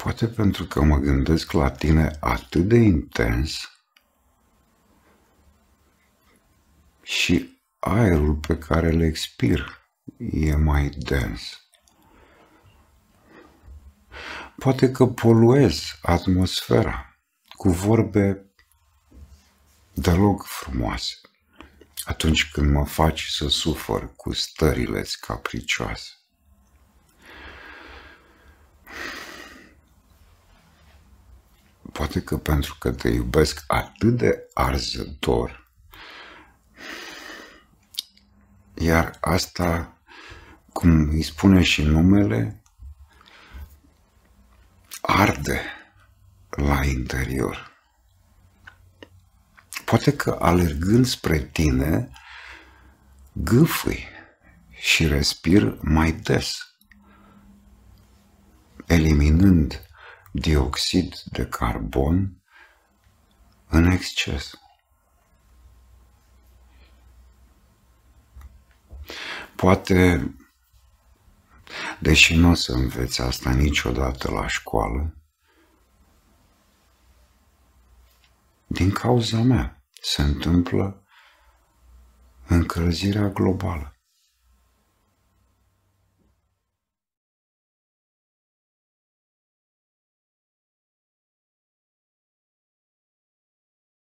Poate pentru că mă gândesc la tine atât de intens și aerul pe care îl expir e mai dens. Poate că poluez atmosfera cu vorbe deloc frumoase atunci când mă faci să sufăr cu stările-ți capricioase. Poate că pentru că te iubesc atât de arzător, iar asta, cum îi spune și numele, arde la interior. Poate că alergând spre tine, gâfâi și respir mai des, eliminând dioxid de carbon în exces. Poate, deși nu o să înveți asta niciodată la școală, din cauza mea se întâmplă încălzirea globală.